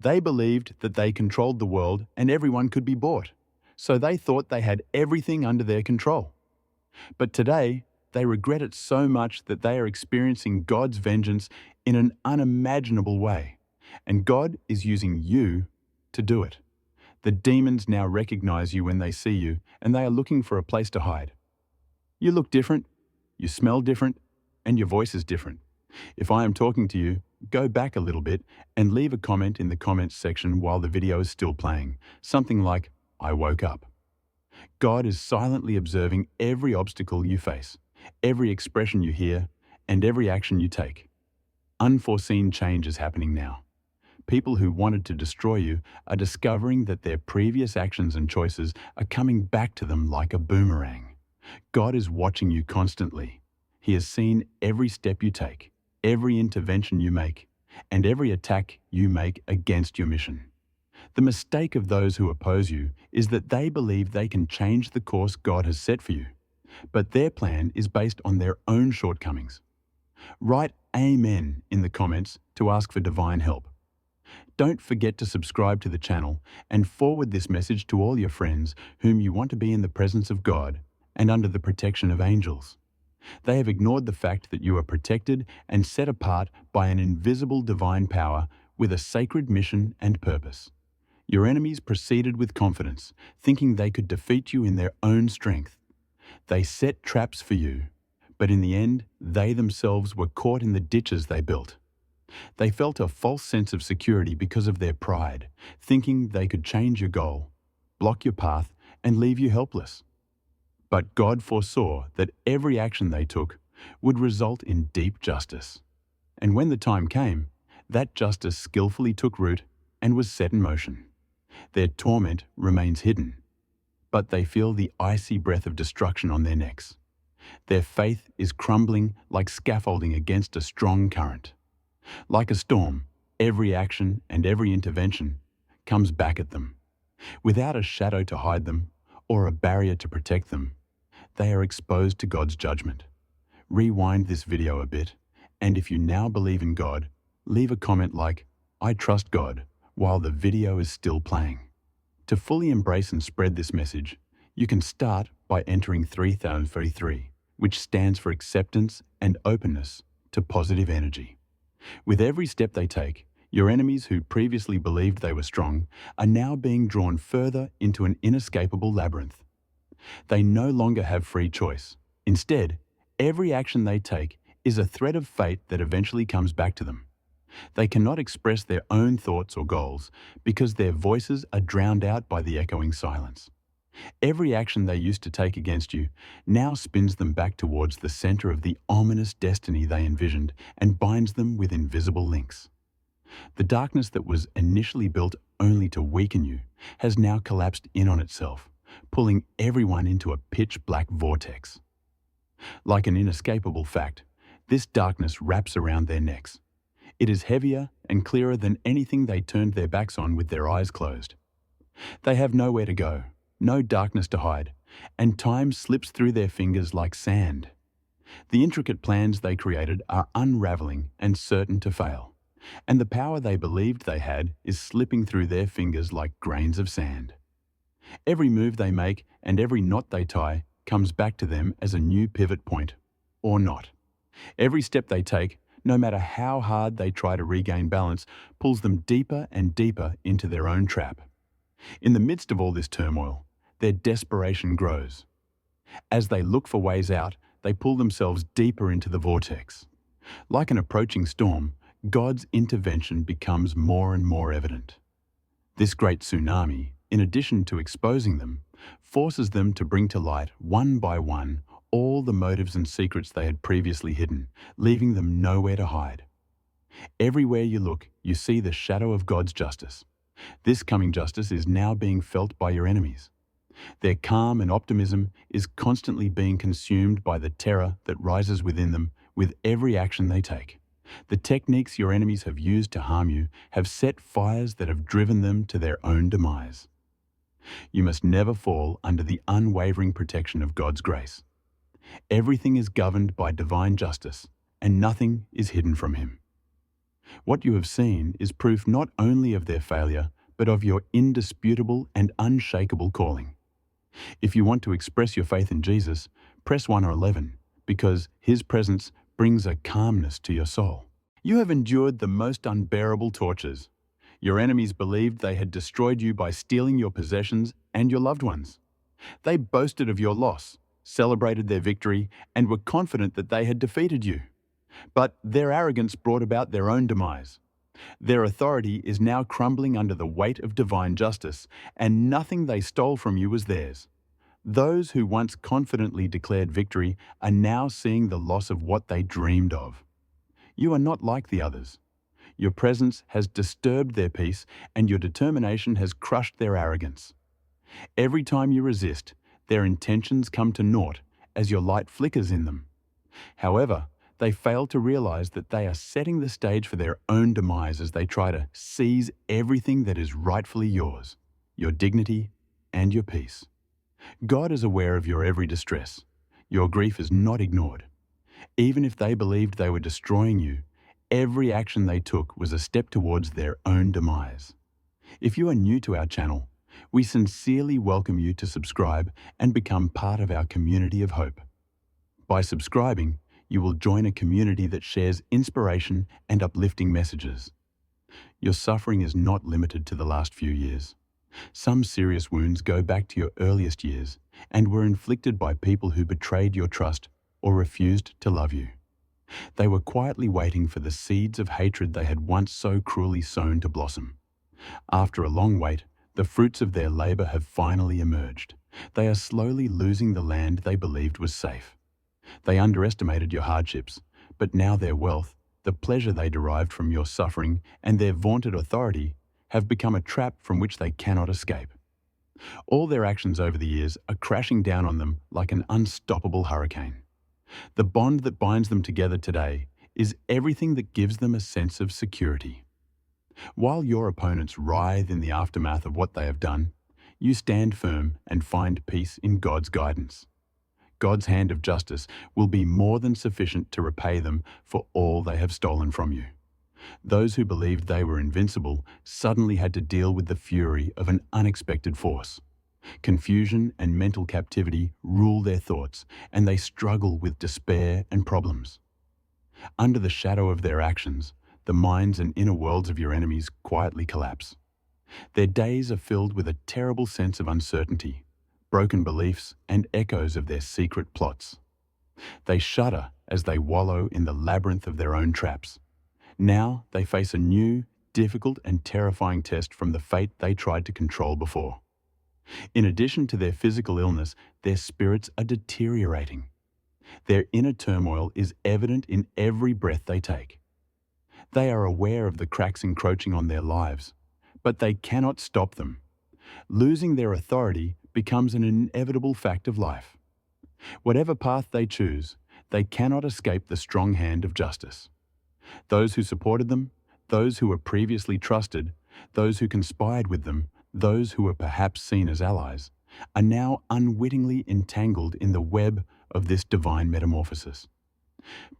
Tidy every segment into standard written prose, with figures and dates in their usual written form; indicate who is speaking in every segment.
Speaker 1: They believed that they controlled the world and everyone could be bought, so they thought they had everything under their control. But today, they regret it so much that they are experiencing God's vengeance in an unimaginable way, and God is using you to do it. The demons now recognize you when they see you, and they are looking for a place to hide. You look different, you smell different, and your voice is different. If I am talking to you, go back a little bit and leave a comment in the comments section while the video is still playing. Something like, "I woke up." God is silently observing every obstacle you face, every expression you hear, and every action you take. Unforeseen change is happening now. People who wanted to destroy you are discovering that their previous actions and choices are coming back to them like a boomerang. God is watching you constantly. He has seen every step you take, every intervention you make, and every attack you make against your mission. The mistake of those who oppose you is that they believe they can change the course God has set for you, but their plan is based on their own shortcomings. Write Amen in the comments to ask for divine help. Don't forget to subscribe to the channel and forward this message to all your friends whom you want to be in the presence of God and under the protection of angels. They have ignored the fact that you are protected and set apart by an invisible divine power with a sacred mission and purpose. Your enemies proceeded with confidence, thinking they could defeat you in their own strength. They set traps for you, but in the end, they themselves were caught in the ditches they built. They felt a false sense of security because of their pride, thinking they could change your goal, block your path, and leave you helpless. But God foresaw that every action they took would result in deep justice. And when the time came, that justice skillfully took root and was set in motion. Their torment remains hidden, but they feel the icy breath of destruction on their necks. Their faith is crumbling like scaffolding against a strong current. Like a storm, every action and every intervention comes back at them. Without a shadow to hide them or a barrier to protect them, they are exposed to God's judgment. Rewind this video a bit, and if you now believe in God, leave a comment like, "I trust God," while the video is still playing. To fully embrace and spread this message, you can start by entering 3033, which stands for acceptance and openness to positive energy. With every step they take, your enemies who previously believed they were strong are now being drawn further into an inescapable labyrinth. They no longer have free choice. Instead, every action they take is a thread of fate that eventually comes back to them. They cannot express their own thoughts or goals because their voices are drowned out by the echoing silence. Every action they used to take against you now spins them back towards the center of the ominous destiny they envisioned and binds them with invisible links. The darkness that was initially built only to weaken you has now collapsed in on itself, pulling everyone into a pitch-black vortex. Like an inescapable fact, this darkness wraps around their necks. It is heavier and clearer than anything they turned their backs on with their eyes closed. They have nowhere to go, no darkness to hide, and time slips through their fingers like sand. The intricate plans they created are unraveling and certain to fail, and the power they believed they had is slipping through their fingers like grains of sand. Every move they make and every knot they tie comes back to them as a new pivot point, or not. Every step they take, no matter how hard they try to regain balance, pulls them deeper and deeper into their own trap. In the midst of all this turmoil, their desperation grows. As they look for ways out, they pull themselves deeper into the vortex. Like an approaching storm, God's intervention becomes more and more evident. This great tsunami, in addition to exposing them, forces them to bring to light, one by one, all the motives and secrets they had previously hidden, leaving them nowhere to hide. Everywhere you look, you see the shadow of God's justice. This coming justice is now being felt by your enemies. Their calm and optimism is constantly being consumed by the terror that rises within them with every action they take. The techniques your enemies have used to harm you have set fires that have driven them to their own demise. You must never fall under the unwavering protection of God's grace. Everything is governed by divine justice, and nothing is hidden from Him. What you have seen is proof not only of their failure, but of your indisputable and unshakable calling. If you want to express your faith in Jesus, press 1 or 11, because His presence brings a calmness to your soul. You have endured the most unbearable tortures. Your enemies believed they had destroyed you by stealing your possessions and your loved ones. They boasted of your loss, celebrated their victory, and were confident that they had defeated you. But their arrogance brought about their own demise. Their authority is now crumbling under the weight of divine justice, and nothing they stole from you was theirs. Those who once confidently declared victory are now seeing the loss of what they dreamed of. You are not like the others. Your presence has disturbed their peace, and your determination has crushed their arrogance. Every time you resist, their intentions come to naught as your light flickers in them. However, they fail to realize that they are setting the stage for their own demise as they try to seize everything that is rightfully yours, your dignity and your peace. God is aware of your every distress. Your grief is not ignored. Even if they believed they were destroying you, every action they took was a step towards their own demise. If you are new to our channel, we sincerely welcome you to subscribe and become part of our community of hope. By subscribing, you will join a community that shares inspiration and uplifting messages. Your suffering is not limited to the last few years. Some serious wounds go back to your earliest years and were inflicted by people who betrayed your trust or refused to love you. They were quietly waiting for the seeds of hatred they had once so cruelly sown to blossom. After a long wait, the fruits of their labor have finally emerged. They are slowly losing the land they believed was safe. They underestimated your hardships, but now their wealth, the pleasure they derived from your suffering, and their vaunted authority have become a trap from which they cannot escape. All their actions over the years are crashing down on them like an unstoppable hurricane. The bond that binds them together today is everything that gives them a sense of security. While your opponents writhe in the aftermath of what they have done, you stand firm and find peace in God's guidance. God's hand of justice will be more than sufficient to repay them for all they have stolen from you. Those who believed they were invincible suddenly had to deal with the fury of an unexpected force. Confusion and mental captivity rule their thoughts, and they struggle with despair and problems. Under the shadow of their actions, the minds and inner worlds of your enemies quietly collapse. Their days are filled with a terrible sense of uncertainty, broken beliefs, and echoes of their secret plots. They shudder as they wallow in the labyrinth of their own traps. Now they face a new, difficult, and terrifying test from the fate they tried to control before. In addition to their physical illness, their spirits are deteriorating. Their inner turmoil is evident in every breath they take. They are aware of the cracks encroaching on their lives, but they cannot stop them. Losing their authority becomes an inevitable fact of life. Whatever path they choose, they cannot escape the strong hand of justice. Those who supported them, those who were previously trusted, those who conspired with them, those who were perhaps seen as allies, are now unwittingly entangled in the web of this divine metamorphosis.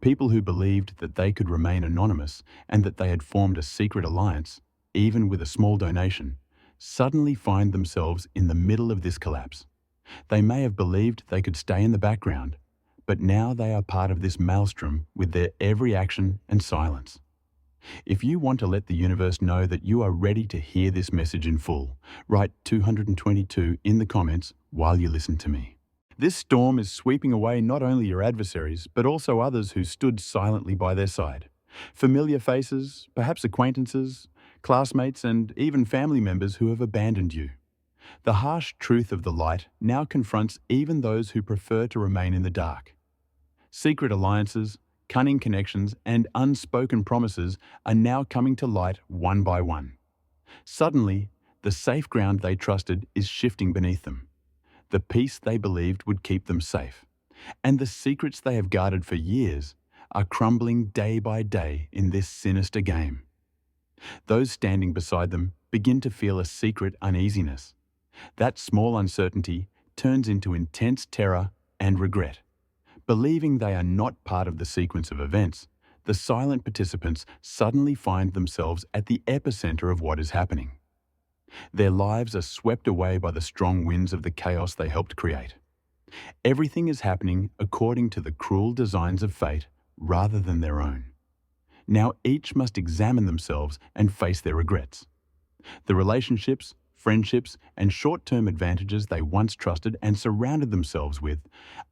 Speaker 1: People who believed that they could remain anonymous and that they had formed a secret alliance, even with a small donation, suddenly find themselves in the middle of this collapse. They may have believed they could stay in the background, but now they are part of this maelstrom with their every action and silence. If you want to let the universe know that you are ready to hear this message in full, write 222 in the comments while you listen to me. This storm is sweeping away not only your adversaries, but also others who stood silently by their side. Familiar faces, perhaps acquaintances, classmates, and even family members who have abandoned you. The harsh truth of the light now confronts even those who prefer to remain in the dark. Secret alliances, cunning connections, and unspoken promises are now coming to light one by one. Suddenly, the safe ground they trusted is shifting beneath them. The peace they believed would keep them safe, and the secrets they have guarded for years are crumbling day by day in this sinister game. Those standing beside them begin to feel a secret uneasiness. That small uncertainty turns into intense terror and regret. Believing they are not part of the sequence of events, the silent participants suddenly find themselves at the epicenter of what is happening. Their lives are swept away by the strong winds of the chaos they helped create. Everything is happening according to the cruel designs of fate rather than their own. Now each must examine themselves and face their regrets. The relationships, friendships, and short-term advantages they once trusted and surrounded themselves with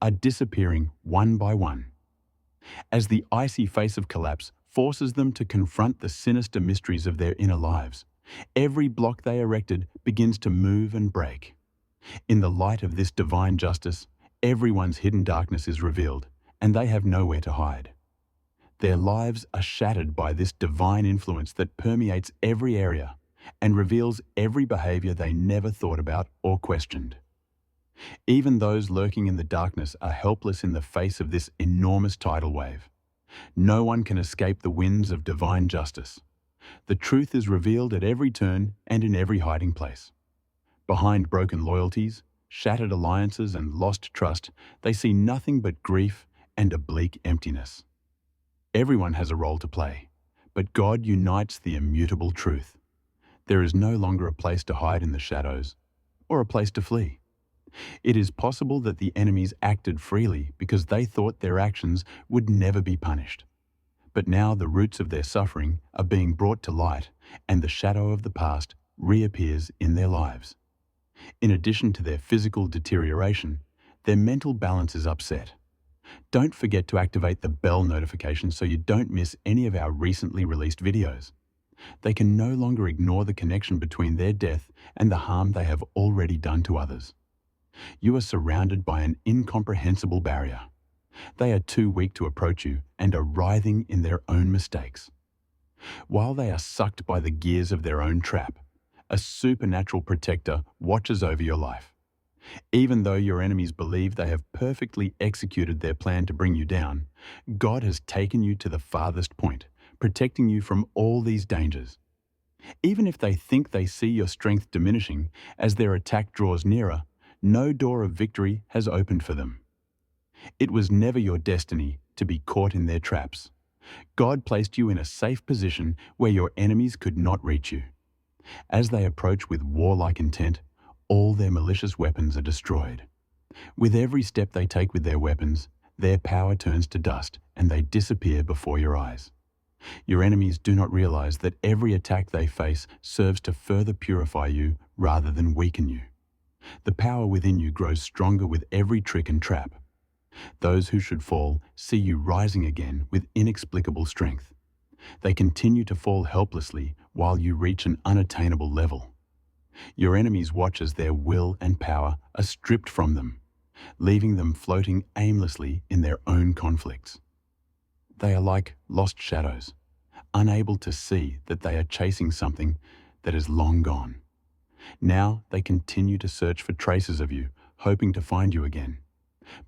Speaker 1: are disappearing one by one. As the icy face of collapse forces them to confront the sinister mysteries of their inner lives, every block they erected begins to move and break. In the light of this divine justice, everyone's hidden darkness is revealed, and they have nowhere to hide. Their lives are shattered by this divine influence that permeates every area and reveals every behavior they never thought about or questioned. Even those lurking in the darkness are helpless in the face of this enormous tidal wave. No one can escape the winds of divine justice. The truth is revealed at every turn and in every hiding place. Behind broken loyalties, shattered alliances, and lost trust, they see nothing but grief and a bleak emptiness. Everyone has a role to play, but God unites the immutable truth. There is no longer a place to hide in the shadows, or a place to flee. It is possible that the enemies acted freely because they thought their actions would never be punished. But now the roots of their suffering are being brought to light, and the shadow of the past reappears in their lives. In addition to their physical deterioration, their mental balance is upset. Don't forget to activate the bell notification so you don't miss any of our recently released videos. They can no longer ignore the connection between their death and the harm they have already done to others. You are surrounded by an incomprehensible barrier. They are too weak to approach you and are writhing in their own mistakes. While they are sucked by the gears of their own trap, a supernatural protector watches over your life. Even though your enemies believe they have perfectly executed their plan to bring you down, God has taken you to the farthest point, protecting you from all these dangers. Even if they think they see your strength diminishing as their attack draws nearer, no door of victory has opened for them. It was never your destiny to be caught in their traps. God placed you in a safe position where your enemies could not reach you. As they approach with warlike intent, all their malicious weapons are destroyed. With every step they take with their weapons, their power turns to dust and they disappear before your eyes. Your enemies do not realize that every attack they face serves to further purify you rather than weaken you. The power within you grows stronger with every trick and trap. Those who should fall see you rising again with inexplicable strength. They continue to fall helplessly while you reach an unattainable level. Your enemies watch as their will and power are stripped from them, leaving them floating aimlessly in their own conflicts. They are like lost shadows, unable to see that they are chasing something that is long gone. Now they continue to search for traces of you, hoping to find you again.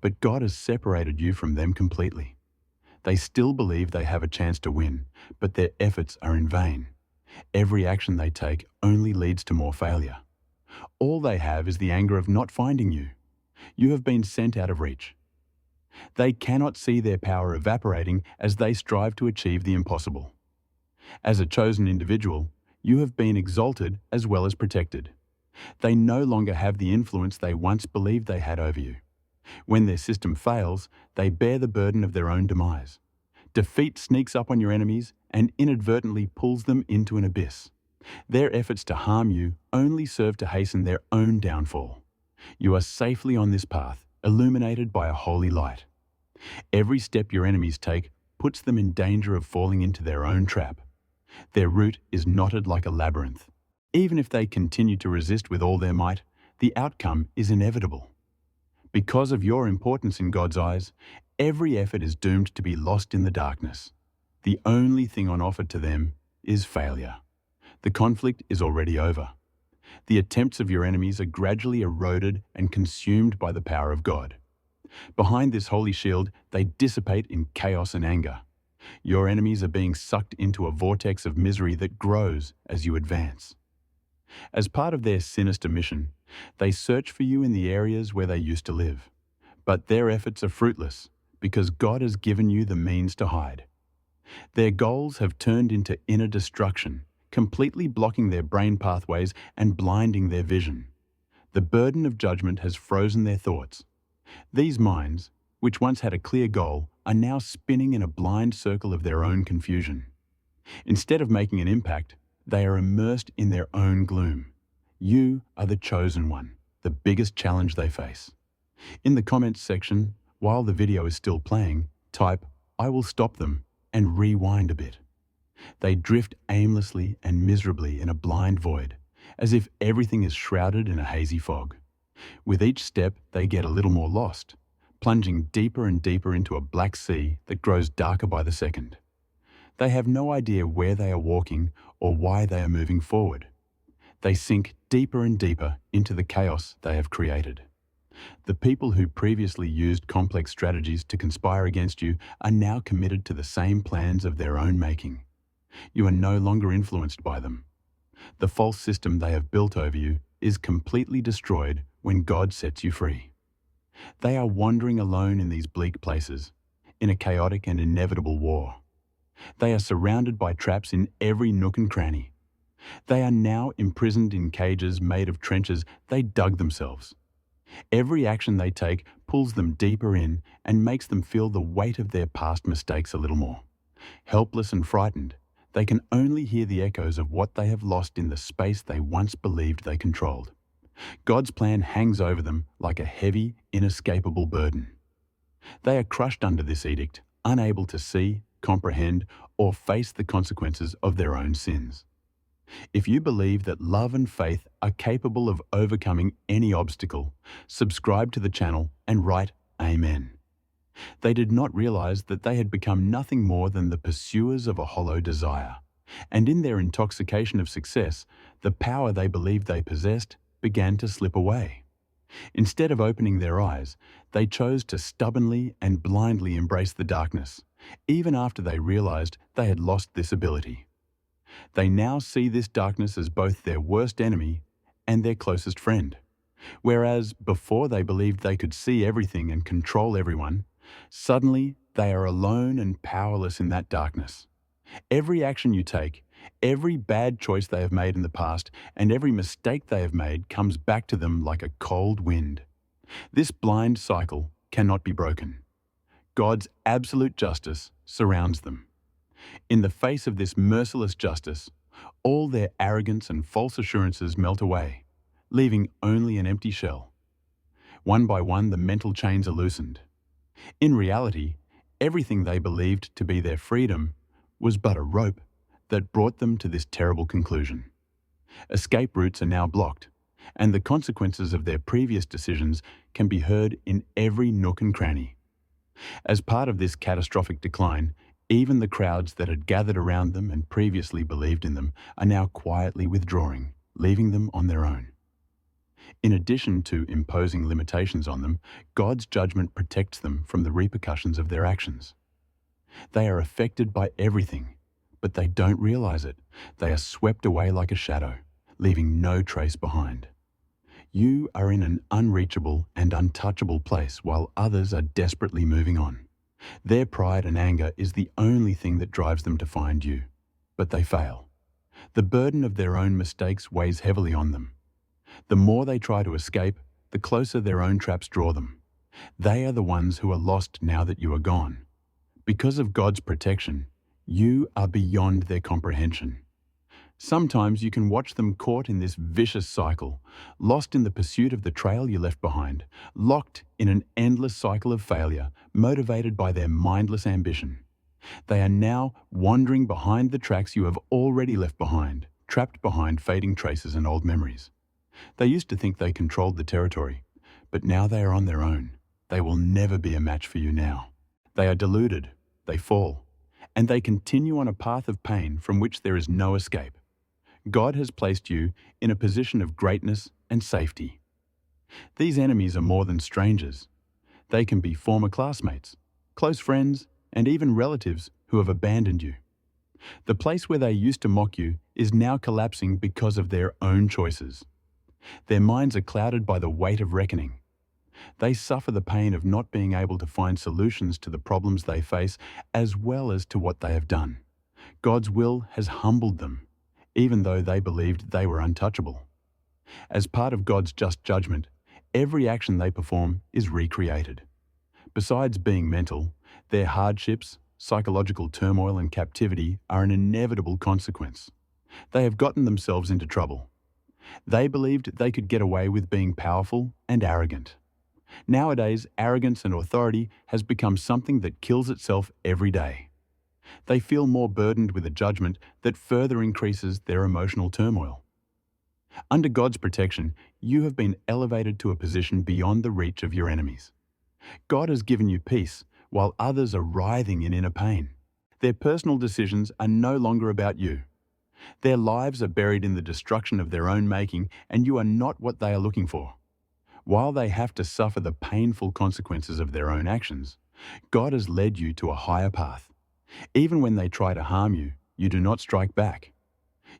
Speaker 1: But God has separated you from them completely. They still believe they have a chance to win, but their efforts are in vain. Every action they take only leads to more failure. All they have is the anger of not finding you. You have been sent out of reach. They cannot see their power evaporating as they strive to achieve the impossible. As a chosen individual, you have been exalted as well as protected. They no longer have the influence they once believed they had over you. When their system fails, they bear the burden of their own demise. Defeat sneaks up on your enemies and inadvertently pulls them into an abyss. Their efforts to harm you only serve to hasten their own downfall. You are safely on this path, illuminated by a holy light. Every step your enemies take puts them in danger of falling into their own trap. Their route is knotted like a labyrinth. Even if they continue to resist with all their might, the outcome is inevitable. Because of your importance in God's eyes, every effort is doomed to be lost in the darkness. The only thing on offer to them is failure. The conflict is already over. The attempts of your enemies are gradually eroded and consumed by the power of God. Behind this holy shield, they dissipate in chaos and anger. Your enemies are being sucked into a vortex of misery that grows as you advance. As part of their sinister mission, they search for you in the areas where they used to live. But their efforts are fruitless because God has given you the means to hide. Their goals have turned into inner destruction, completely blocking their brain pathways and blinding their vision. The burden of judgment has frozen their thoughts. These minds, which once had a clear goal, are now spinning in a blind circle of their own confusion. Instead of making an impact, they are immersed in their own gloom. You are the chosen one, the biggest challenge they face. In the comments section, while the video is still playing, type, "I will stop them," and rewind a bit. They drift aimlessly and miserably in a blind void, as if everything is shrouded in a hazy fog. With each step, they get a little more lost, plunging deeper and deeper into a black sea that grows darker by the second. They have no idea where they are walking or why they are moving forward. They sink deeper and deeper into the chaos they have created. The people who previously used complex strategies to conspire against you are now committed to the same plans of their own making. You are no longer influenced by them. The false system they have built over you is completely destroyed when God sets you free. They are wandering alone in these bleak places, in a chaotic and inevitable war. They are surrounded by traps in every nook and cranny. They are now imprisoned in cages made of trenches they dug themselves. Every action they take pulls them deeper in and makes them feel the weight of their past mistakes a little more. Helpless and frightened, they can only hear the echoes of what they have lost in the space they once believed they controlled. God's plan hangs over them like a heavy, inescapable burden. They are crushed under this edict, unable to see, comprehend, or face the consequences of their own sins. If you believe that love and faith are capable of overcoming any obstacle, subscribe to the channel and write Amen. They did not realize that they had become nothing more than the pursuers of a hollow desire, and in their intoxication of success, the power they believed they possessed began to slip away. Instead of opening their eyes, they chose to stubbornly and blindly embrace the darkness, even after they realized they had lost this ability. They now see this darkness as both their worst enemy and their closest friend. Whereas before they believed they could see everything and control everyone, suddenly they are alone and powerless in that darkness. Every action you take, every bad choice they have made in the past, and every mistake they have made comes back to them like a cold wind. This blind cycle cannot be broken. God's absolute justice surrounds them. In the face of this merciless justice, all their arrogance and false assurances melt away, leaving only an empty shell. One by one, the mental chains are loosened. In reality, everything they believed to be their freedom was but a rope that brought them to this terrible conclusion. Escape routes are now blocked, and the consequences of their previous decisions can be heard in every nook and cranny. As part of this catastrophic decline, even the crowds that had gathered around them and previously believed in them are now quietly withdrawing, leaving them on their own. In addition to imposing limitations on them, God's judgment protects them from the repercussions of their actions. They are affected by everything, but they don't realize it. They are swept away like a shadow, leaving no trace behind. You are in an unreachable and untouchable place while others are desperately moving on. Their pride and anger is the only thing that drives them to find you, but they fail. The burden of their own mistakes weighs heavily on them. The more they try to escape, the closer their own traps draw them. They are the ones who are lost now that you are gone. Because of God's protection, you are beyond their comprehension. Sometimes you can watch them caught in this vicious cycle, lost in the pursuit of the trail you left behind, locked in an endless cycle of failure, motivated by their mindless ambition. They are now wandering behind the tracks you have already left behind, trapped behind fading traces and old memories. They used to think they controlled the territory, but now they are on their own. They will never be a match for you now. They are deluded, they fall, and they continue on a path of pain from which there is no escape. God has placed you in a position of greatness and safety. These enemies are more than strangers. They can be former classmates, close friends, and even relatives who have abandoned you. The place where they used to mock you is now collapsing because of their own choices. Their minds are clouded by the weight of reckoning. They suffer the pain of not being able to find solutions to the problems they face as well as to what they have done. God's will has humbled them, even though they believed they were untouchable. As part of God's just judgment, every action they perform is recreated. Besides being mental, their hardships, psychological turmoil and captivity are an inevitable consequence. They have gotten themselves into trouble. They believed they could get away with being powerful and arrogant. Nowadays, arrogance and authority has become something that kills itself every day. They feel more burdened with a judgment that further increases their emotional turmoil. Under God's protection, you have been elevated to a position beyond the reach of your enemies. God has given you peace, while others are writhing in inner pain. Their personal decisions are no longer about you. Their lives are buried in the destruction of their own making, and you are not what they are looking for. While they have to suffer the painful consequences of their own actions, God has led you to a higher path. Even when they try to harm you, you do not strike back.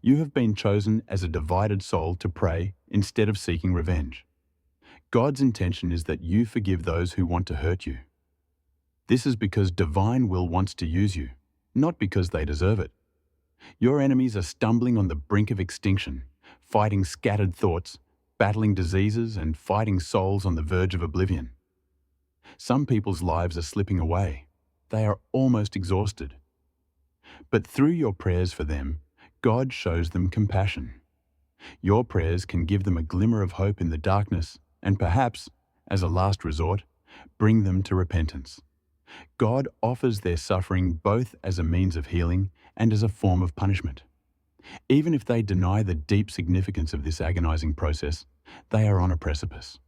Speaker 1: You have been chosen as a divided soul to pray instead of seeking revenge. God's intention is that you forgive those who want to hurt you. This is because divine will wants to use you, not because they deserve it. Your enemies are stumbling on the brink of extinction, fighting scattered thoughts, battling diseases, and fighting souls on the verge of oblivion. Some people's lives are slipping away. They are almost exhausted. But through your prayers for them, God shows them compassion. Your prayers can give them a glimmer of hope in the darkness and perhaps, as a last resort, bring them to repentance. God offers their suffering both as a means of healing and as a form of punishment. Even if they deny the deep significance of this agonizing process, they are on a precipice.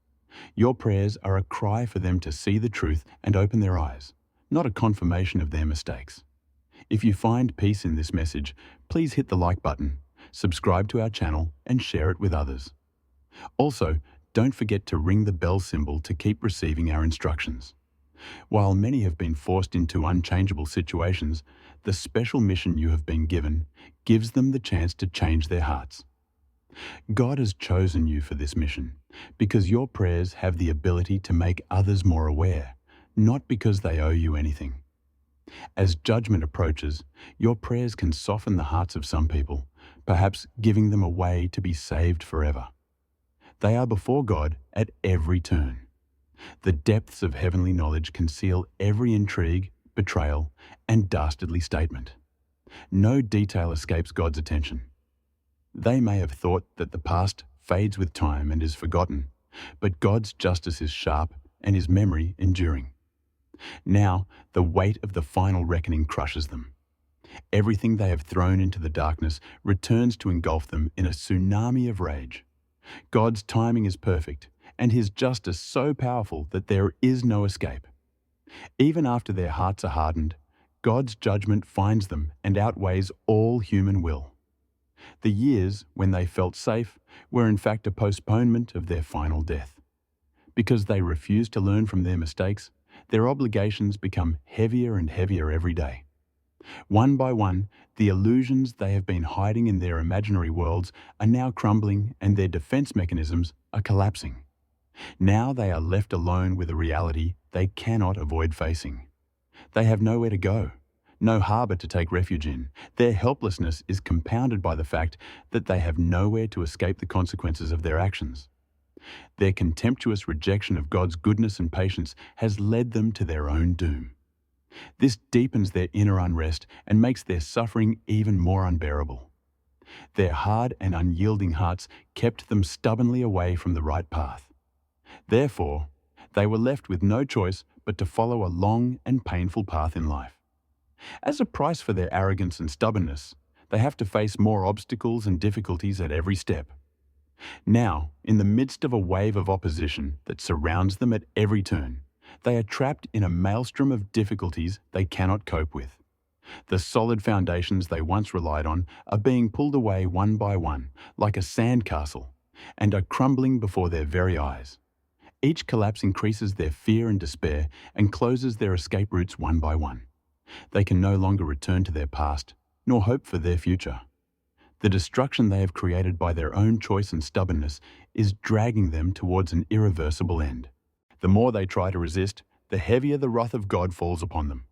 Speaker 1: Your prayers are a cry for them to see the truth and open their eyes, not a confirmation of their mistakes. If you find peace in this message, please hit the like button, subscribe to our channel, and share it with others. Also, don't forget to ring the bell symbol to keep receiving our instructions. While many have been forced into unchangeable situations, the special mission you have been given gives them the chance to change their hearts. God has chosen you for this mission because your prayers have the ability to make others more aware, not because they owe you anything. As judgment approaches, your prayers can soften the hearts of some people, perhaps giving them a way to be saved forever. They are before God at every turn. The depths of heavenly knowledge conceal every intrigue, betrayal, and dastardly statement. No detail escapes God's attention. They may have thought that the past fades with time and is forgotten, but God's justice is sharp and His memory enduring. Now, the weight of the final reckoning crushes them. Everything they have thrown into the darkness returns to engulf them in a tsunami of rage. God's timing is perfect, and His justice so powerful that there is no escape. Even after their hearts are hardened, God's judgment finds them and outweighs all human will. The years when they felt safe were in fact a postponement of their final death. Because they refused to learn from their mistakes, their obligations become heavier and heavier every day. One by one, the illusions they have been hiding in their imaginary worlds are now crumbling and their defense mechanisms are collapsing. Now they are left alone with a reality they cannot avoid facing. They have nowhere to go, no harbor to take refuge in. Their helplessness is compounded by the fact that they have nowhere to escape the consequences of their actions. Their contemptuous rejection of God's goodness and patience has led them to their own doom. This deepens their inner unrest and makes their suffering even more unbearable. Their hard and unyielding hearts kept them stubbornly away from the right path. Therefore, they were left with no choice but to follow a long and painful path in life. As a price for their arrogance and stubbornness, they have to face more obstacles and difficulties at every step. Now, in the midst of a wave of opposition that surrounds them at every turn, they are trapped in a maelstrom of difficulties they cannot cope with. The solid foundations they once relied on are being pulled away one by one, like a sandcastle, and are crumbling before their very eyes. Each collapse increases their fear and despair and closes their escape routes one by one. They can no longer return to their past, nor hope for their future. The destruction they have created by their own choice and stubbornness is dragging them towards an irreversible end. The more they try to resist, the heavier the wrath of God falls upon them.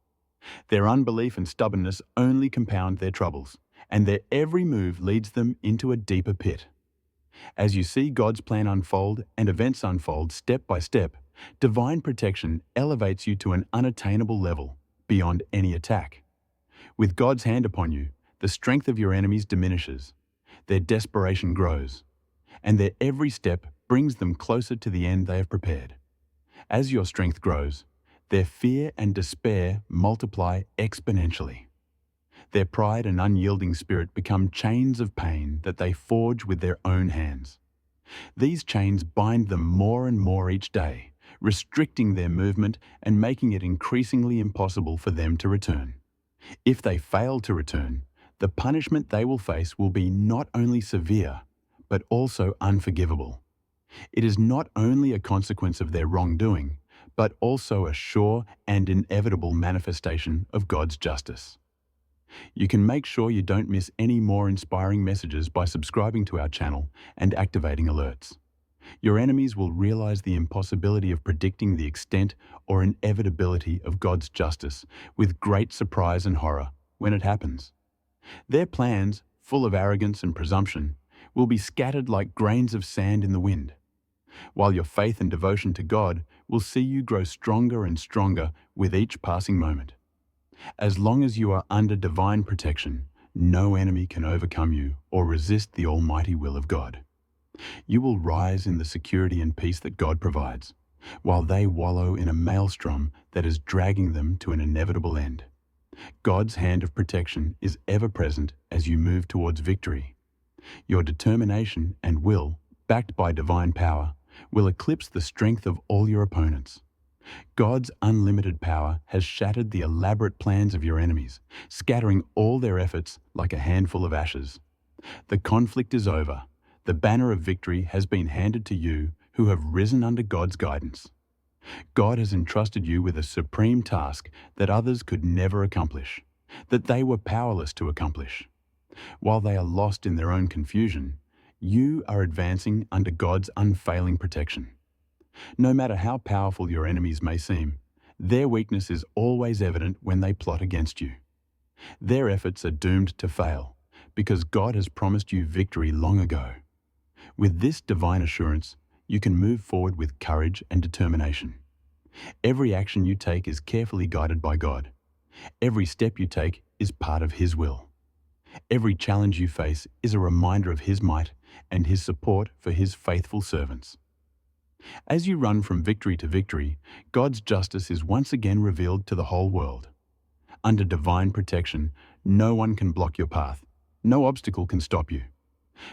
Speaker 1: Their unbelief and stubbornness only compound their troubles, and their every move leads them into a deeper pit. As you see God's plan unfold and events unfold step by step, divine protection elevates you to an unattainable level, beyond any attack. With God's hand upon you, the strength of your enemies diminishes, their desperation grows, and their every step brings them closer to the end they have prepared. As your strength grows, their fear and despair multiply exponentially. Their pride and unyielding spirit become chains of pain that they forge with their own hands. These chains bind them more and more each day, restricting their movement and making it increasingly impossible for them to return. If they fail to return, the punishment they will face will be not only severe, but also unforgivable. It is not only a consequence of their wrongdoing, but also a sure and inevitable manifestation of God's justice. You can make sure you don't miss any more inspiring messages by subscribing to our channel and activating alerts. Your enemies will realize the impossibility of predicting the extent or inevitability of God's justice with great surprise and horror when it happens. Their plans, full of arrogance and presumption, will be scattered like grains of sand in the wind, while your faith and devotion to God will see you grow stronger and stronger with each passing moment. As long as you are under divine protection, no enemy can overcome you or resist the almighty will of God. You will rise in the security and peace that God provides, while they wallow in a maelstrom that is dragging them to an inevitable end. God's hand of protection is ever present as you move towards victory. Your determination and will, backed by divine power, will eclipse the strength of all your opponents. God's unlimited power has shattered the elaborate plans of your enemies, scattering all their efforts like a handful of ashes. The conflict is over. The banner of victory has been handed to you who have risen under God's guidance. God has entrusted you with a supreme task that others could never accomplish, that they were powerless to accomplish. While they are lost in their own confusion, you are advancing under God's unfailing protection. No matter how powerful your enemies may seem, their weakness is always evident when they plot against you. Their efforts are doomed to fail, because God has promised you victory long ago. With this divine assurance, you can move forward with courage and determination. Every action you take is carefully guided by God. Every step you take is part of His will. Every challenge you face is a reminder of His might and His support for His faithful servants. As you run from victory to victory, God's justice is once again revealed to the whole world. Under divine protection, no one can block your path. No obstacle can stop you.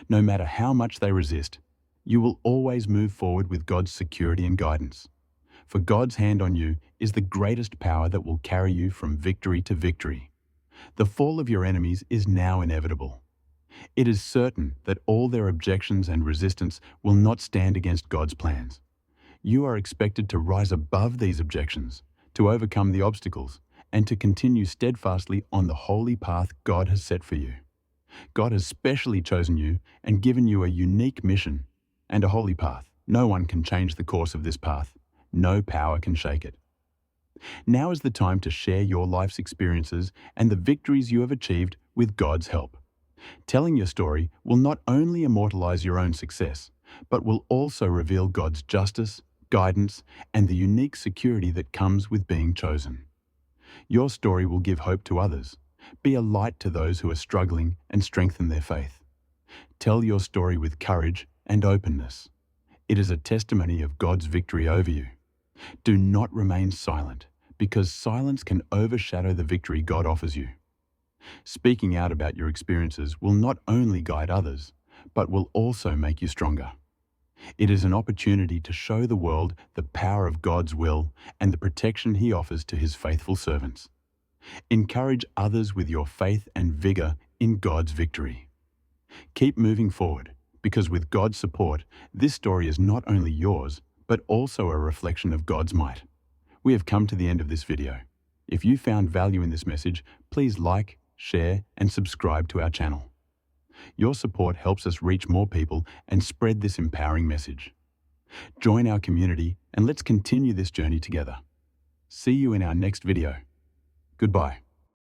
Speaker 1: No matter how much they resist, you will always move forward with God's security and guidance. For God's hand on you is the greatest power that will carry you from victory to victory. The fall of your enemies is now inevitable. It is certain that all their objections and resistance will not stand against God's plans. You are expected to rise above these objections, to overcome the obstacles, and to continue steadfastly on the holy path God has set for you. God has specially chosen you and given you a unique mission and a holy path. No one can change the course of this path. No power can shake it. Now is the time to share your life's experiences and the victories you have achieved with God's help. Telling your story will not only immortalize your own success, but will also reveal God's justice, guidance, and the unique security that comes with being chosen. Your story will give hope to others, be a light to those who are struggling, and strengthen their faith. Tell your story with courage and openness. It is a testimony of God's victory over you. Do not remain silent, because silence can overshadow the victory God offers you. Speaking out about your experiences will not only guide others, but will also make you stronger. It is an opportunity to show the world the power of God's will and the protection He offers to His faithful servants. Encourage others with your faith and vigor in God's victory. Keep moving forward, because with God's support, this story is not only yours, but also a reflection of God's might. We have come to the end of this video. If you found value in this message, please like, share, and subscribe to our channel. Your support helps us reach more people and spread this empowering message. Join our community and let's continue this journey together. See you in our next video. Goodbye.